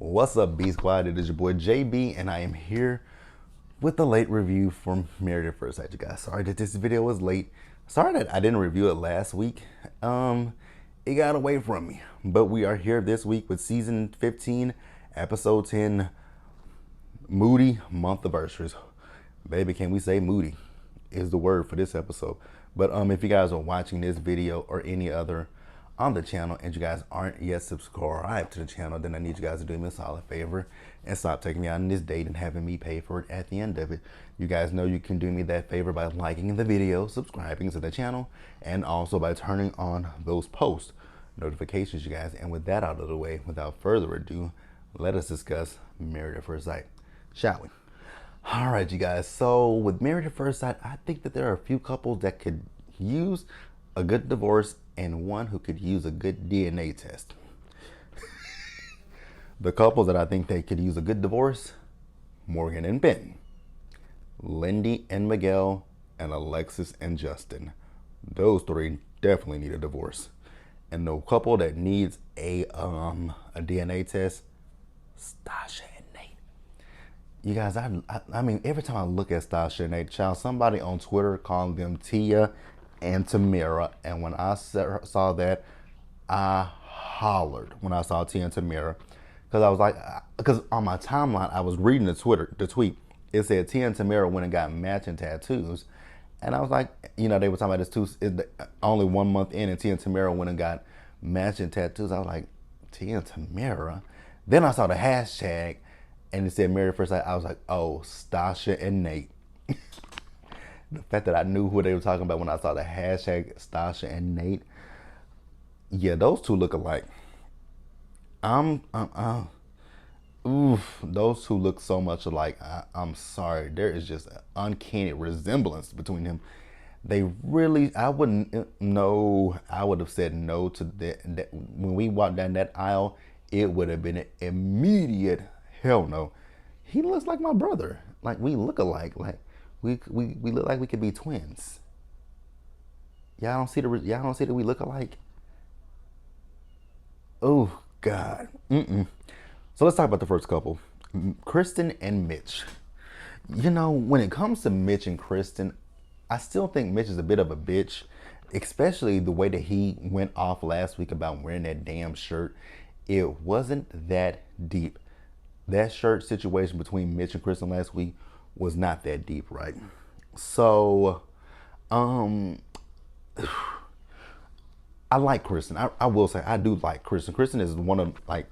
What's up, B Squad? It is your boy JB, and I am here with a late review from Married at First Sight, you guys. Sorry that this video was late. Sorry that I didn't review it last week. It got away from me. But we are here this week with season 15, episode 10, Moody, Monthiversaries. Baby, can we say Moody is the word for this episode. But if you guys are watching this video or any other on the channel and you guys aren't yet subscribed to the channel, then I need you guys to do me a solid favor and stop taking me out on this date and having me pay for it at the end of it. You guys know you can do me that favor by liking the video, subscribing to the channel, and also by turning on those post notifications, you guys. And with that out of the way, without further ado, let us discuss Married at First Sight, shall we? All right, you guys. So with Married at First Sight, I think that there are a few couples that could use a good divorce and one who could use a good DNA test. The couples that I think they could use a good divorce: Morgan and Ben, Lindy and Miguel, and Alexis and Justin. Those three definitely need a divorce. And the couple that needs a DNA test: Stasha and Nate. You guys, I mean, every time I look at Stasha and Nate, child, somebody on Twitter calling them Tia and Tamira, and when I saw that, I hollered when I saw Tia and Tamira, because I was like, because on my timeline I was reading the tweet. It said Tia and Tamira went and got matching tattoos, and I was like, you know, they were talking about only 1 month in, and Tia and Tamira went and got matching tattoos. I was like, Tia and Tamira. Then I saw the hashtag, and it said Married at First Sight. I was like, oh, Stasha and Nate. The fact that I knew who they were talking about when I saw the hashtag Stasha and Nate, yeah, those two look alike. Those two look so much alike. I'm sorry, there is just an uncanny resemblance between them. They really, I would have said no to that. When we walked down that aisle, it would have been an immediate hell no. He looks like my brother. Like, we look alike. Like, we look like we could be twins. Y'all don't see that we look alike. Oh God. So let's talk about the first couple, Kristen and Mitch. You know, when it comes to Mitch and Kristen, I still think Mitch is a bit of a bitch, especially the way that he went off last week about wearing that damn shirt. It wasn't that deep. That shirt situation between Mitch and Kristen last week was not that deep, right? So, I like Kristen. I will say I do like Kristen. Kristen is one of, like,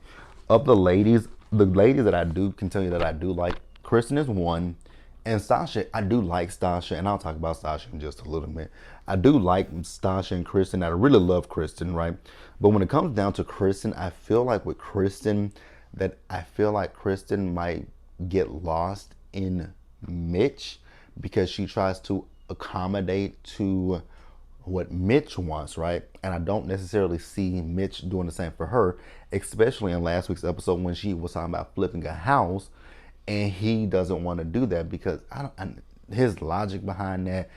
of the ladies that I do can tell you that I do like. Kristen is one, and Stasha, I do like Stasha, and I'll talk about Stasha in just a little bit. I do like Stasha and Kristen. I really love Kristen, right? But when it comes down to Kristen, I feel like with Kristen might get lost in Mitch, because she tries to accommodate to what Mitch wants, right? And I don't necessarily see Mitch doing the same for her, especially in last week's episode when she was talking about flipping a house, and he doesn't want to do that because his logic behind that,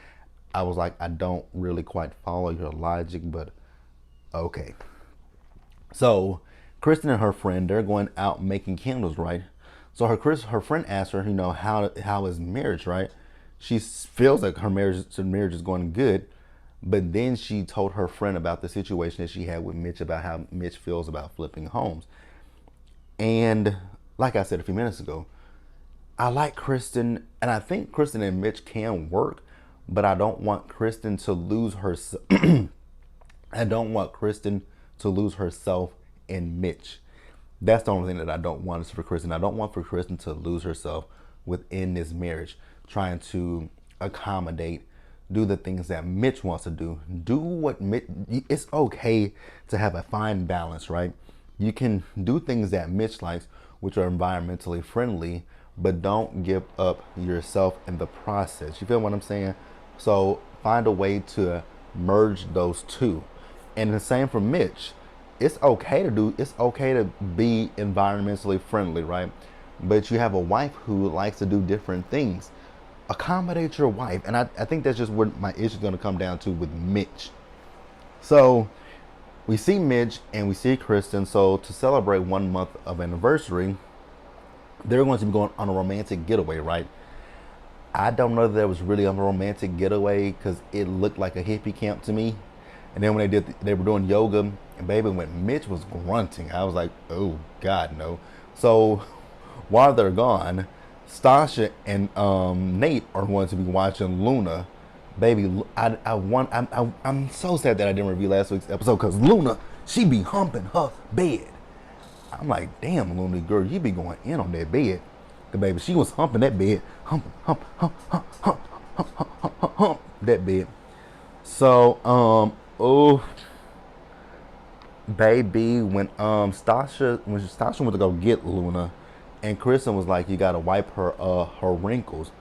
I was like, I don't really quite follow your logic, but okay. So Kristen and her friend, they're going out making candles, right? So her friend asked her, you know, how is marriage, right? She feels like her marriage is going good, but then she told her friend about the situation that she had with Mitch, about how Mitch feels about flipping homes. And like I said a few minutes ago, I like Kristen, and I think Kristen and Mitch can work, but I don't want Kristen to lose her. I don't want Kristen to lose herself in Mitch. That's the only thing that I don't want is for Kristen. I don't want for Kristen to lose herself within this marriage, trying to accommodate, do the things that Mitch wants to do. Do what Mitch, it's okay to have a fine balance, right? You can do things that Mitch likes, which are environmentally friendly, but don't give up yourself in the process. You feel what I'm saying? So find a way to merge those two. And the same for Mitch. It's okay to be environmentally friendly, right? But you have a wife who likes to do different things. Accommodate your wife. And I think that's just what my issue is going to come down to with Mitch. So we see Mitch and we see Kristen. So to celebrate 1 month of anniversary, they're going to be going on a romantic getaway, right? I don't know that there was really a romantic getaway because it looked like a hippie camp to me. And then when they were doing yoga, and baby, when Mitch was grunting, I was like, oh God, no. So while they're gone, Stasha and Nate are going to be watching Luna. Baby, I'm so sad that I didn't review last week's episode because Luna, she be humping her bed. I'm like, damn, Luna girl, you be going in on that bed. The baby, she was humping that bed, hump, that bed. So, oh, baby, when Stasha went to go get Luna, and Kristen was like, you gotta wipe her wrinkles.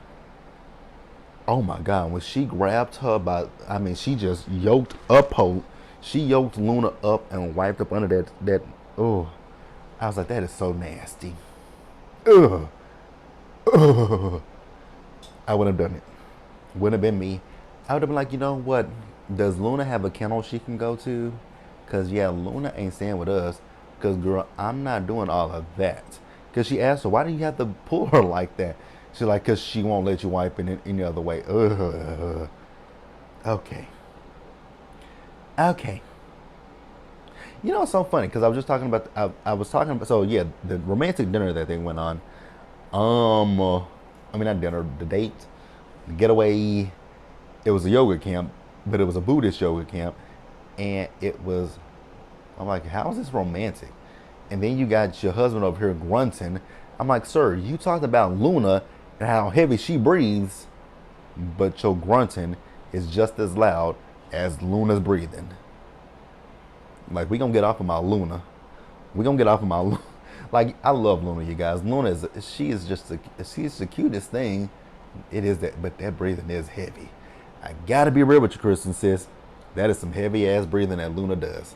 Oh my God, when she grabbed her she just yoked up her. She yoked Luna up and wiped up under that. Oh, I was like, that is so nasty. Ugh. Ugh. I wouldn't have done it. Wouldn't have been me. I would have been like, you know what? Does Luna have a kennel she can go to? Because, yeah, Luna ain't staying with us. Because, girl, I'm not doing all of that. Because she asked her, why do you have to pull her like that? She's like, because she won't let you wipe it any other way. Ugh. Okay. Okay. You know, it's so funny because I was just talking about, so yeah, the romantic dinner that they went on. Not dinner, the date, the getaway. It was a yoga camp, but it was a Buddhist yoga camp. And I'm like, how is this romantic? And then you got your husband over here grunting. I'm like, sir, you talked about Luna and how heavy she breathes, but your grunting is just as loud as Luna's breathing. Like, we gonna get off of my Luna. Like, I love Luna, you guys. Luna she's the cutest thing. It is that, but that breathing is heavy. I gotta be real with you, Kristen, sis. That is some heavy ass breathing that Luna does.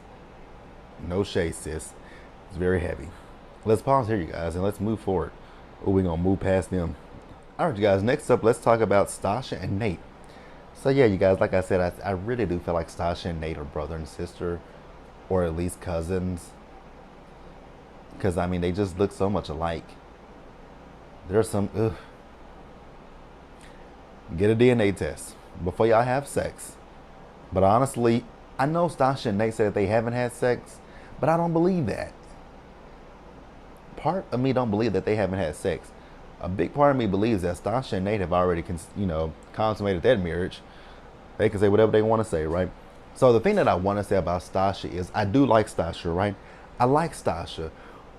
No shade, sis. It's very heavy. Let's pause here, you guys, and let's move forward. Oh, we're gonna move past them. All right, you guys. Next up, let's talk about Stasha and Nate. So yeah, you guys, like I said, I really do feel like Stasha and Nate are brother and sister, or at least cousins. Because, they just look so much alike. There's some, Get a DNA test before y'all have sex. But honestly, I know Stasha and Nate said they haven't had sex, but I don't believe that. Part of me don't believe that they haven't had sex. A big part of me believes that Stasha and Nate have already, consummated that marriage. They can say whatever they want to say, right? So the thing that I want to say about Stasha is I do like Stasha, right? I like Stasha.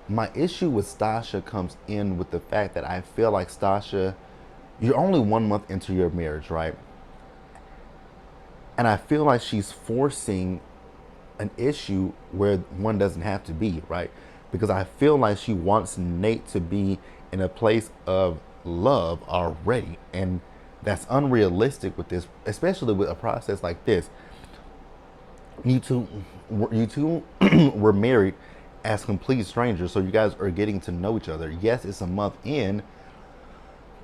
My issue with Stasha comes in with the fact that I feel like Stasha, you're only 1 month into your marriage, right? And I feel like she's forcing an issue where one doesn't have to be, right? Because I feel like she wants Nate to be in a place of love already. And that's unrealistic with this, especially with a process like this. You two were married as complete strangers, so you guys are getting to know each other. Yes, it's a month in,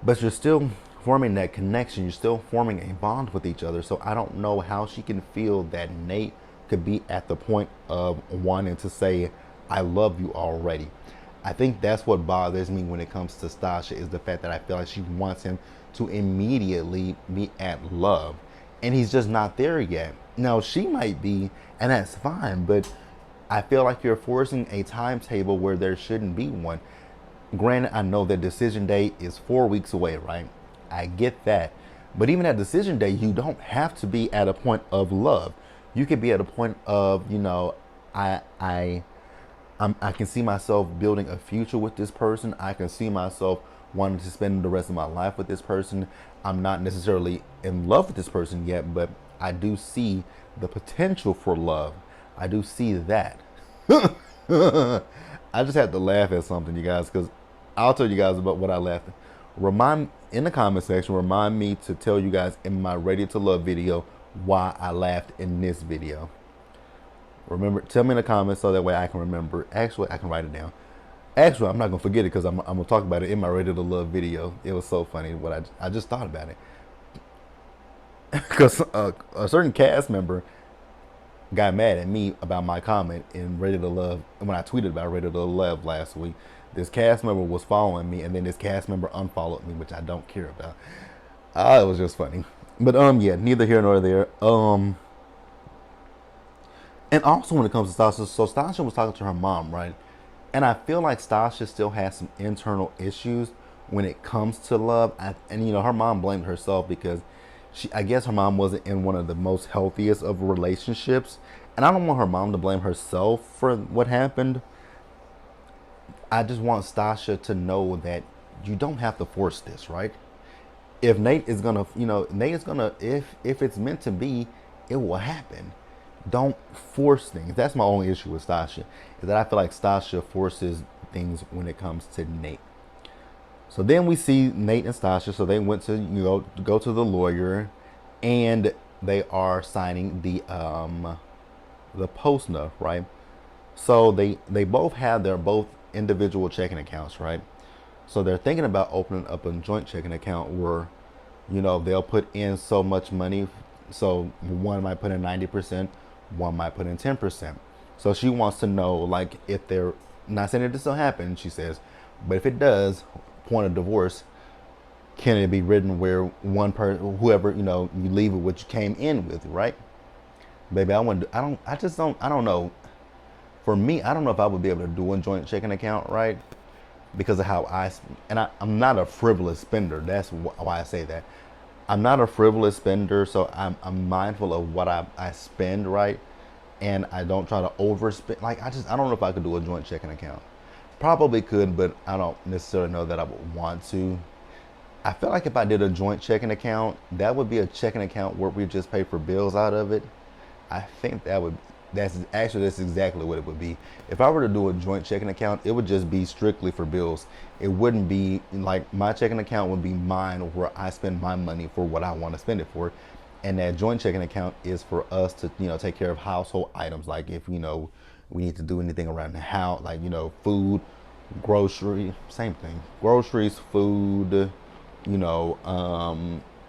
but you're still forming that connection. You're still forming a bond with each other. So I don't know how she can feel that Nate could be at the point of wanting to say, I love you already. I think that's what bothers me when it comes to Stasha, is the fact that I feel like she wants him to immediately be at love. And he's just not there yet. Now, she might be, and that's fine, but I feel like you're forcing a timetable where there shouldn't be one. Granted, I know that decision day is 4 weeks away, right? I get that. But even at decision day, you don't have to be at a point of love. You could be at a point of, I can see myself building a future with this person. I can see myself wanting to spend the rest of my life with this person. I'm not necessarily in love with this person yet, but I do see the potential for love. I do see that. I just had to laugh at something, you guys, because I'll tell you guys about what I laughed at. In the comment section, remind me to tell you guys in my Ready to Love video why I laughed in this video. Remember, tell me in the comments so that way I can remember. Actually, I can write it down. Actually, I'm not going to forget it because I'm going to talk about it in my Ready to Love video. It was so funny what I just thought about it. Because a certain cast member got mad at me about my comment in Ready to Love when I tweeted about Ready to Love last week. This cast member was following me, and then this cast member unfollowed me, which I don't care about. It was just funny. But yeah, neither here nor there. And also when it comes to Stasha, so Stasha was talking to her mom, right? And I feel like Stasha still has some internal issues when it comes to love. And her mom blamed herself because I guess her mom wasn't in one of the most healthiest of relationships. And I don't want her mom to blame herself for what happened. I just want Stasha to know that you don't have to force this, right? If Nate is gonna, Nate is gonna, if it's meant to be, it will happen. Don't force things. That's my only issue with Stasha, is that I feel like Stasha forces things when it comes to Nate. So then we see Nate and Stasha. So they went to go to the lawyer, and they are signing the post-nup, right? So they both have their both individual checking accounts, right? So they're thinking about opening up a joint checking account where, they'll put in so much money. So one might put in 90%, one might put in 10%. So she wants to know, like, if they're not saying that this will happen, she says, but if it does, point of divorce, can it be written where one person, whoever, you leave with what you came in with, right? Baby, I don't know. For me, I don't know if I would be able to do a joint checking account, right? Because of how I'm not a frivolous spender. That's why I say that. I'm not a frivolous spender, so I'm mindful of what I spend, right? And I don't try to overspend. Like, I don't know if I could do a joint checking account. Probably could, but I don't necessarily know that I would want to. I feel like if I did a joint checking account, that would be a checking account where we just pay for bills out of it. I think that's exactly what it would be. If I were to do a joint checking account, it would just be strictly for bills. It wouldn't be like my checking account would be mine, where I spend my money for what I want to spend it for. And that joint checking account is for us to, take care of household items. Like if, we need to do anything around the house, like, food, grocery, same thing. Groceries, food,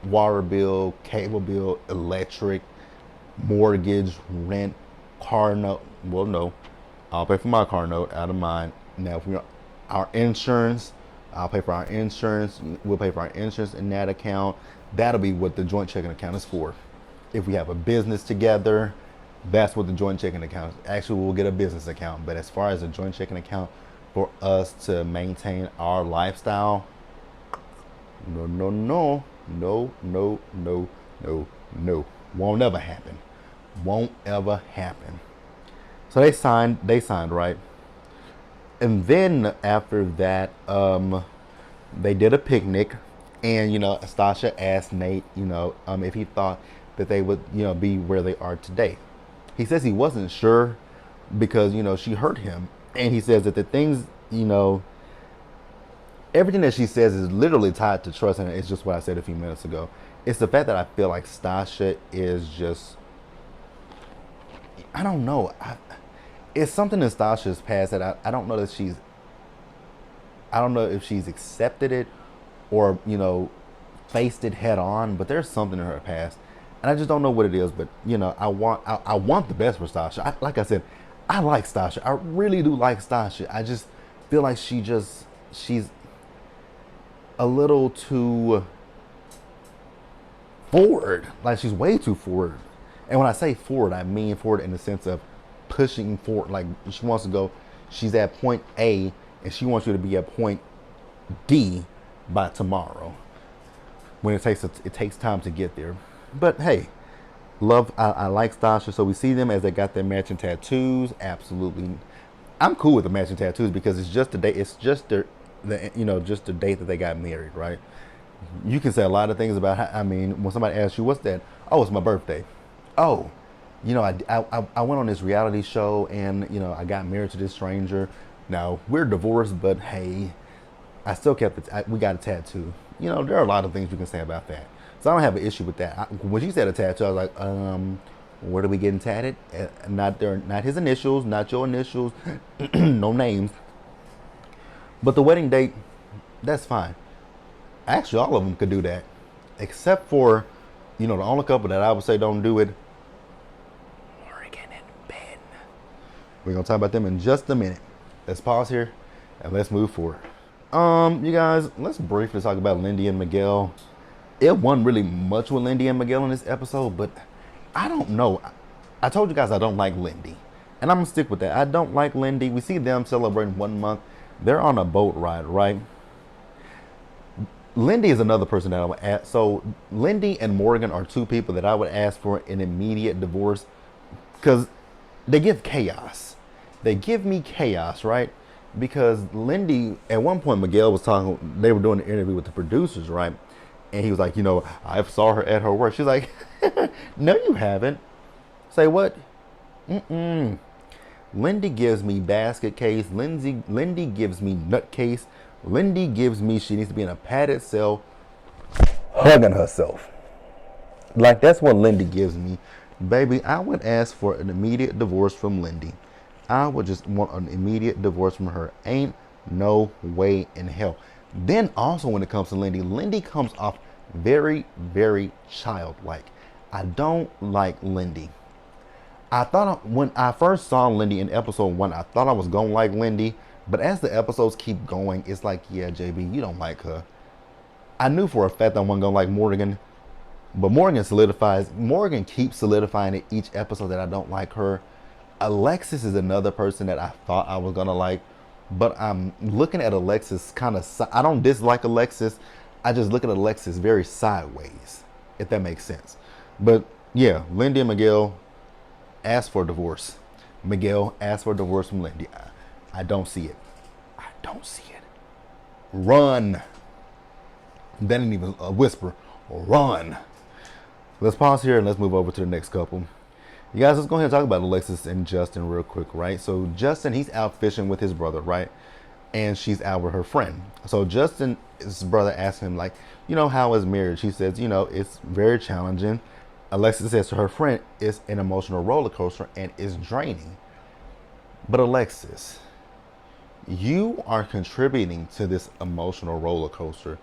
water bill, cable bill, electric, mortgage, rent, car note. Well, no, I'll pay for my car note out of mine. Now, if our insurance, I'll pay for our insurance. We'll pay for our insurance in that account. That'll be what the joint checking account is for. If we have a business together, that's what the joint checking account is. Actually, we'll get a business account. But as far as a joint checking account for us to maintain our lifestyle, no. Won't ever happen. Won't ever happen. So they signed, right? And then after that, they did a picnic, and Stasha asked Nate, if he thought that they would, be where they are today. He says he wasn't sure because she hurt him, and he says that the things, everything that she says is literally tied to trust, and it's just what I said a few minutes ago. It's the fact that I feel like Stasha is just, I don't know. It's something in Stasha's past that I don't know that I don't know if she's accepted it or, faced it head on, but there's something in her past. And I just don't know what it is, but, I want the best for Stasha. Like I said, I like Stasha. I really do like Stasha. I just feel like she's a little too forward. Like, she's way too forward. And when I say forward, I mean forward in the sense of pushing forward. Like, she wants to go, she's at point A, and she wants you to be at point D by tomorrow. When it takes time to get there. But hey, I like Stasha. So we see them as they got their matching tattoos. Absolutely, I'm cool with the matching tattoos because it's just the day. It's just just the date that they got married, right? You can say a lot of things about. When somebody asks you, "What's that?" Oh, it's my birthday. Oh, I went on this reality show and I got married to this stranger. Now we're divorced, but hey, I still kept it. We got a tattoo. There are a lot of things you can say about that. So I don't have an issue with that. When she said a tattoo, I was like, where are we getting tatted? Not his initials, not your initials, no names. But the wedding date, that's fine. Actually, all of them could do that, except for, the only couple that I would say don't do it, Morgan We're gonna talk about them in just a minute. Let's pause here and let's move forward. You guys, let's briefly talk about Lindy and Miguel. It wasn't really much with Lindy and Miguel in this episode, but I don't know. I told you guys I don't like Lindy, and I'm gonna stick with that. I don't like Lindy. We see them celebrating 1 month. They're on a boat ride, right? Lindy is another person that I would ask. So Lindy and Morgan are two people that I would ask for an immediate divorce because they give chaos. They give me chaos, right? Because Lindy, at one point, Miguel was talking. They were doing an interview with the producers, right? And he was like, I saw her at her work. She's like, no, you haven't. Say what? Mm-mm. Lindy gives me basket case. Lindy gives me nutcase. Lindy gives me she needs to be in a padded cell, hugging herself. Like, that's what Lindy gives me. Baby, I would ask for an immediate divorce from Lindy. I would just want an immediate divorce from her. Ain't no way in hell. Then also when it comes to Lindy, Lindy comes off very, very childlike. I don't like Lindy. I thought when I first saw Lindy in episode 1, I thought I was going to like Lindy. But as the episodes keep going, it's like, yeah, JB, you don't like her. I knew for a fact I wasn't going to like Morgan. But Morgan keeps solidifying it each episode that I don't like her. Alexis is another person that I thought I was going to like. But I'm looking at Alexis kind of, I don't dislike Alexis. I just look at Alexis very sideways, if that makes sense. But yeah, Lindy and Miguel asked for a divorce. Miguel asked for a divorce from Lindy. I don't see it. I don't see it. Run. That ain't even a whisper. Run. Let's pause here and let's move over to the next couple. You guys, let's go ahead and talk about Alexis and Justin real quick, right? So Justin, he's out fishing with his brother, right? And she's out with her friend. So Justin, his brother asks him, like, how is marriage? He says, it's very challenging. Alexis says to her friend, it's an emotional roller coaster and it's draining. But Alexis, you are contributing to this emotional roller coaster.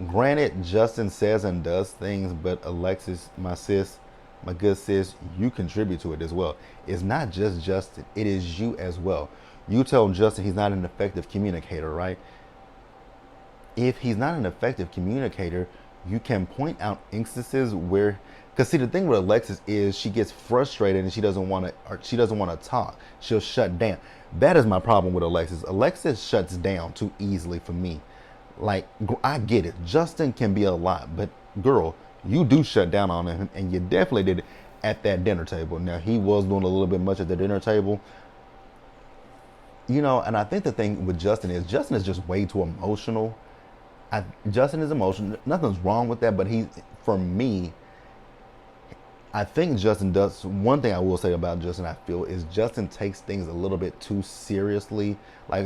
Granted, Justin says and does things, but Alexis, my good sis, you contribute to it as well. It's not just Justin, it is you as well. You tell Justin he's not an effective communicator, right? If he's not an effective communicator, you can point out instances where, because see, the thing with Alexis is she gets frustrated and she doesn't want to talk. She'll shut down. That is my problem with Alexis. Alexis shuts down too easily for me. Like, I get it. Justin can be a lot, but girl, you do shut down on him, and you definitely did it at that dinner table. Now, he was doing a little bit much at the dinner table. And I think the thing with Justin is just way too emotional. Justin is emotional. Nothing's wrong with that, but for me, I think Justin does. One thing I will say about Justin, I feel, is Justin takes things a little bit too seriously. Like,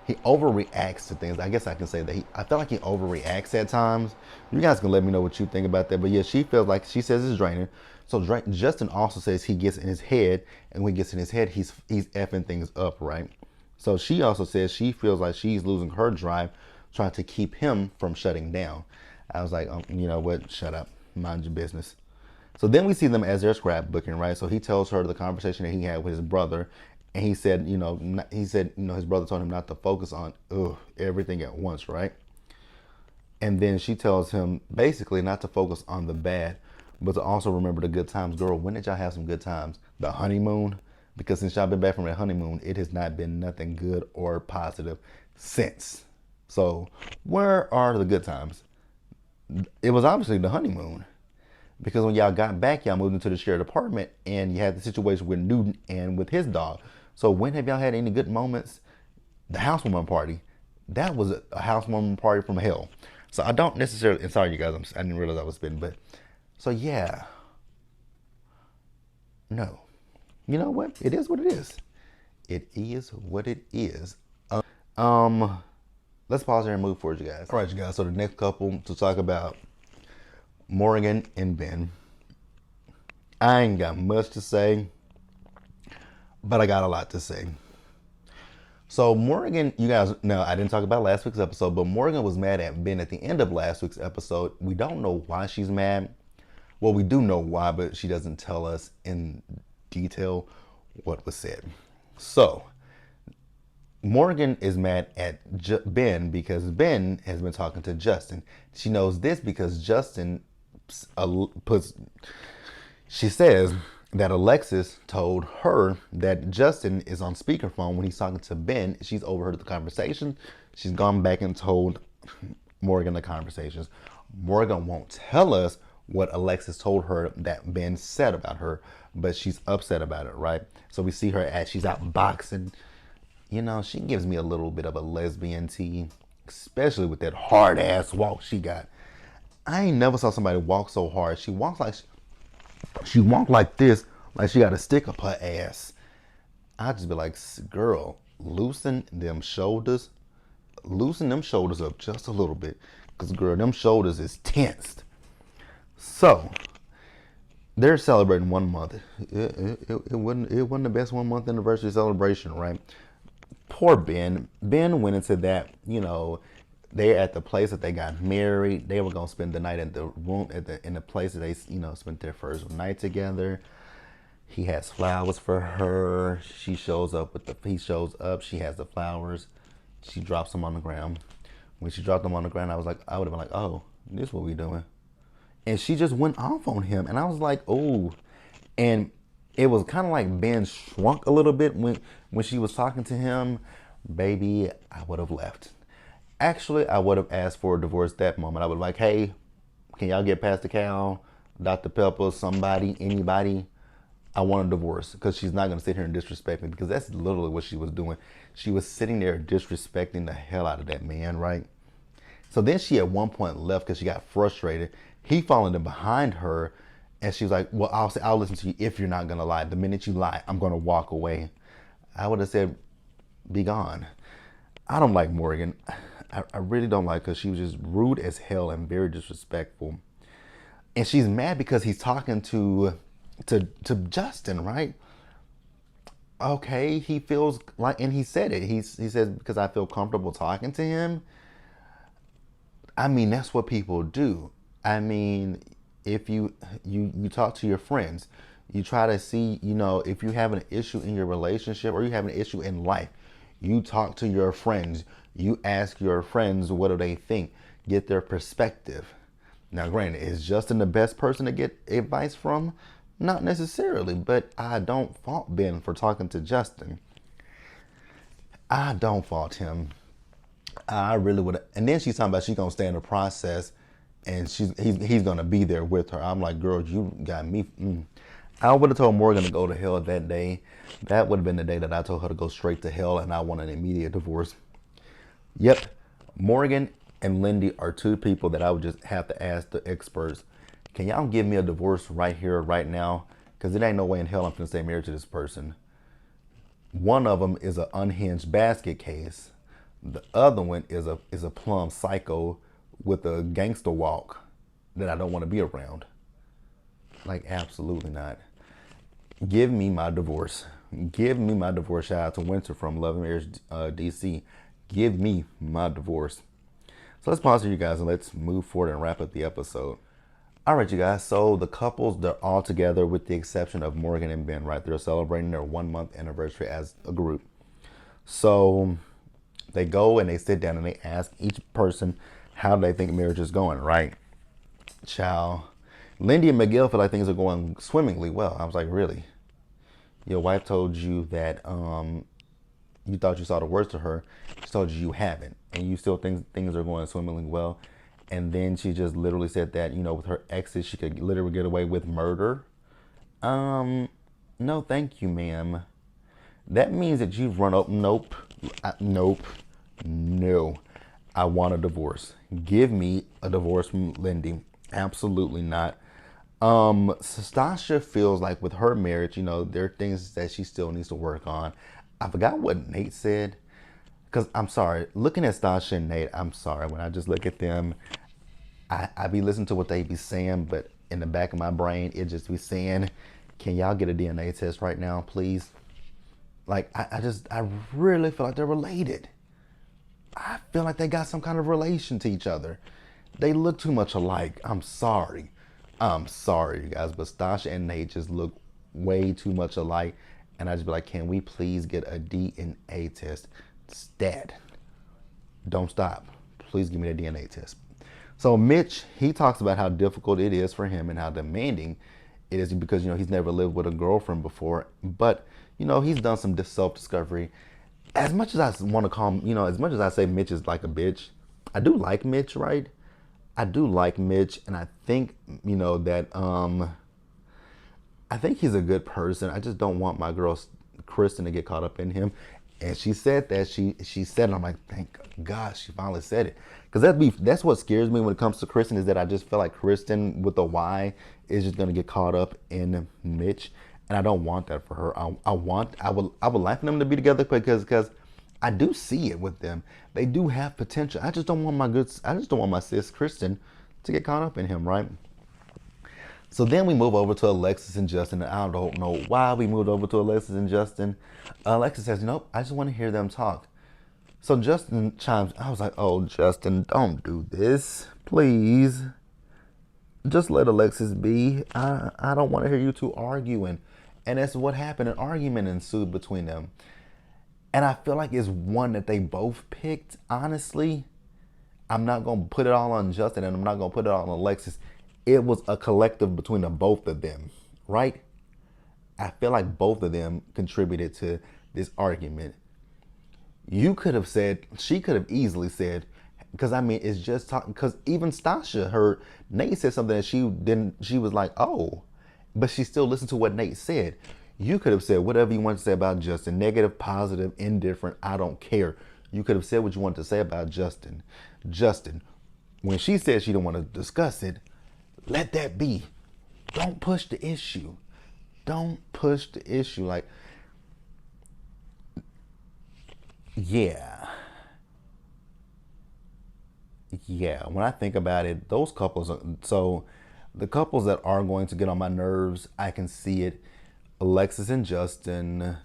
he overreacts to things. I guess I can say that I feel like he overreacts at times. You guys can let me know what you think about that. But yeah, she says it's draining. So Justin also says he gets in his head, and when he gets in his head, he's effing things up, right? So she also says she feels like she's losing her drive, trying to keep him from shutting down. I was like, you know what? Shut up. Mind your business. So then we see them as they're scrapbooking, right? So he tells her the conversation that he had with his brother, and he said, his brother told him not to focus on everything at once, right? And then she tells him basically not to focus on the bad, but to also remember the good times. Girl, when did y'all have some good times? The honeymoon? Because since y'all been back from that honeymoon, it has not been nothing good or positive since. So where are the good times? It was obviously the honeymoon. Because when y'all got back, y'all moved into the shared apartment, and you had the situation with Newton and with his dog. So when have y'all had any good moments? The housewarming party. That was a housewarming party from hell. So I don't necessarily, and sorry you guys, I didn't realize I was spitting, but, so yeah. No. You know what? It is what it is. It is what it is. Let's pause here and move forward, you guys. All right, you guys. So the next couple to talk about, Morgan and Ben. I ain't got much to say, but I got a lot to say. So Morgan, you guys know I didn't talk about last week's episode, but Morgan was mad at Ben at the end of last week's episode. We don't know why she's mad. Well, we do know why, but she doesn't tell us in detail what was said. So Morgan is mad at Ben because Ben has been talking to Justin. She knows this because Justin puts. She says that Alexis told her that Justin is on speakerphone when he's talking to Ben. She's overheard the conversation. She's gone back and told Morgan the conversations. Morgan won't tell us what Alexis told her that Ben said about her, but she's upset about it, right? So we see her as she's out boxing. You know, she gives me a little bit of a lesbian tea, especially with that hard ass walk she got. I ain't never saw somebody walk so hard. She walks like she walked like this, like she got a stick up her ass. I just be like, girl, loosen them shoulders up just a little bit, cause girl, them shoulders is tensed. So they're celebrating 1 month. It wasn't the best 1 month anniversary celebration, right? Poor Ben. Ben went into that, you know, they're at the place that they got married. They were gonna spend the night at the room in the place that they, you know, spent their first night together. He has flowers for her. He shows up. She has the flowers. She drops them on the ground. When she dropped them on the ground, I would have been like, oh, this is what we doing. And she just went off on him, and I was like, oh. And it was kind of like Ben shrunk a little bit when she was talking to him. Baby, I would have left. Actually, I would have asked for a divorce that moment. I would have like, hey, can y'all get past the cow? Dr. Pepper, somebody, anybody? I want a divorce, because she's not going to sit here and disrespect me, because that's literally what she was doing. She was sitting there disrespecting the hell out of that man, right? So then she at one point left because she got frustrated. He followed in behind her, and she was like, well, I'll listen to you if you're not going to lie. The minute you lie, I'm going to walk away. I would have said, be gone. I don't like Morgan. I really don't like her. She was just rude as hell and very disrespectful. And she's mad because he's talking to Justin, right? Okay, he feels like, and he said it. He says, because I feel comfortable talking to him. I mean, that's what people do. I mean, if you talk to your friends, you try to see, you know, if you have an issue in your relationship or you have an issue in life, you talk to your friends. You ask your friends, what do they think? Get their perspective. Now, granted, is Justin the best person to get advice from? Not necessarily, but I don't fault Ben for talking to Justin. I don't fault him. I really would. And then she's talking about she's gonna stay in the process, and he's gonna be there with her. I'm like, girl, you got me. I would have told Morgan to go to hell that day. That would have been the day that I told her to go straight to hell, and I want an immediate divorce. Yep, Morgan and Lindy are two people that I would just have to ask the experts, can y'all give me a divorce right here, right now? Because it ain't no way in hell I'm going to stay married to this person. One of them is an unhinged basket case. The other one is a plumb psycho with a gangster walk that I don't want to be around. Like, absolutely not. Give me my divorce. Give me my divorce. Shout out to Winter from Love and Marriage DC. Give me my divorce. So let's pause here, you guys, and let's move forward and wrap up the episode. All right, you guys. So the couples, they're all together with the exception of Morgan and Ben, right? They're celebrating their 1 month anniversary as a group. So they go and they sit down and they ask each person how they think marriage is going, right? Ciao. Lindy and Miguel feel like things are going swimmingly well. I was like, really? Your wife told you that you thought you saw the worst of her. She told you you haven't. And you still think things are going swimmingly well. And then she just literally said that, you know, with her exes, she could literally get away with murder. No, thank you, ma'am. That means that you've run up. Nope. Nope. No. I want a divorce. Give me a divorce from Lindy. Absolutely not. Stasha feels like with her marriage, you know, there are things that she still needs to work on. I forgot what Nate said. Because I'm sorry, looking at Stasha and Nate, I'm sorry, when I just look at them, I be listening to what they be saying, but in the back of my brain, it just be saying, can y'all get a DNA test right now, please? Like, I really feel like they're related. I feel like they got some kind of relation to each other. They look too much alike. I'm sorry, you guys, but Stasha and Nate just look way too much alike. and I just be like, can we please get a DNA test? Stat. Don't stop. Please give me a DNA test. So Mitch, he talks about how difficult it is for him and how demanding it is because, he's never lived with a girlfriend before. But, he's done some self-discovery. As much as I want to call him, as much as I say Mitch is like a bitch, I do like Mitch, right? I do like Mitch, and I think, that I think he's a good person. I just don't want my girl Kristen to get caught up in him. And she said that she said it. I'm like, thank God she finally said it, because that's what scares me when it comes to Kristen, is that I just feel like Kristen with a Y is just gonna get caught up in Mitch, and I don't want that for her. I would like them to be together because I do see it with them. They do have potential. I just don't want my sis Kristen to get caught up in him, right? So then we move over to Alexis and Justin. And I don't know why we moved over to Alexis and Justin. Alexis says, nope, I just want to hear them talk. So Justin chimes. I was like, oh, Justin, don't do this. Please. Just let Alexis be. I don't want to hear you two arguing. And that's what happened. An argument ensued between them. And I feel like it's one that they both picked, honestly. I'm not going to put it all on Justin, and I'm not going to put it all on Alexis. It was a collective between the both of them, right? I feel like both of them contributed to this argument. You could have said, she could have easily said, because it's just talking, because even Stasha heard Nate said something that she was like, oh, but she still listened to what Nate said. You could have said whatever you want to say about Justin, negative, positive, indifferent, I don't care. You could have said what you wanted to say about Justin. Justin, when she said she didn't want to discuss it, let that be. Don't push the issue. Don't push the issue. Like, yeah. When I think about it, those couples so the couples that are going to get on my nerves, I can see it. Alexis and Justin,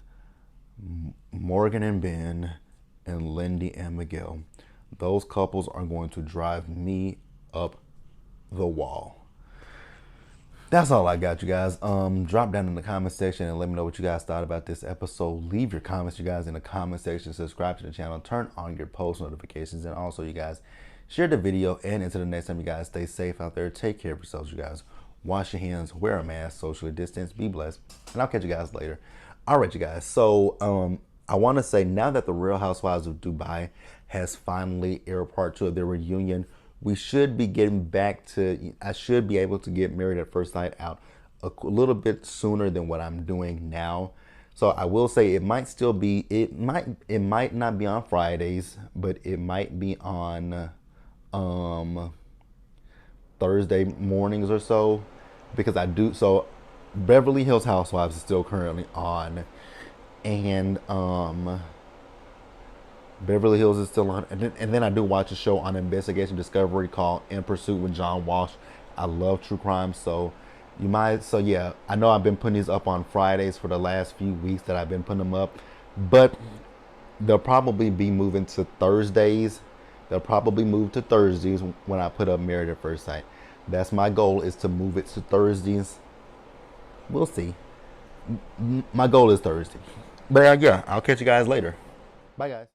Morgan and Ben, and Lindy and Miguel. Those couples are going to drive me up the wall. That's all I got, you guys. Drop down in the comment section and let me know what you guys thought about this episode. Leave your comments, you guys, in the comment section. Subscribe to the channel. Turn on your post notifications. And also, you guys, share the video. And until the next time, you guys, stay safe out there. Take care of yourselves, you guys. Wash your hands. Wear a mask. Socially distance. Be blessed. And I'll catch you guys later. All right, you guys. So, I want to say, now that the Real Housewives of Dubai has finally aired part 2 of their reunion, we should be getting back to, I should be able to get Married at First Sight out a little bit sooner than what I'm doing now. So I will say it might still be, it might not be on Fridays, but it might be on Thursday mornings or so, because so Beverly Hills Housewives is still currently on, and Beverly Hills is still on, and then I do watch a show on Investigation Discovery called In Pursuit with John Walsh. I love true crime, so yeah, I know I've been putting these up on Fridays for the last few weeks that I've been putting them up, but they'll probably be moving to Thursdays. They'll probably move to Thursdays when I put up Married at First Sight. That's my goal, is to move it to Thursdays. We'll see. My goal is Thursday. But yeah, I'll catch you guys later. Bye, guys.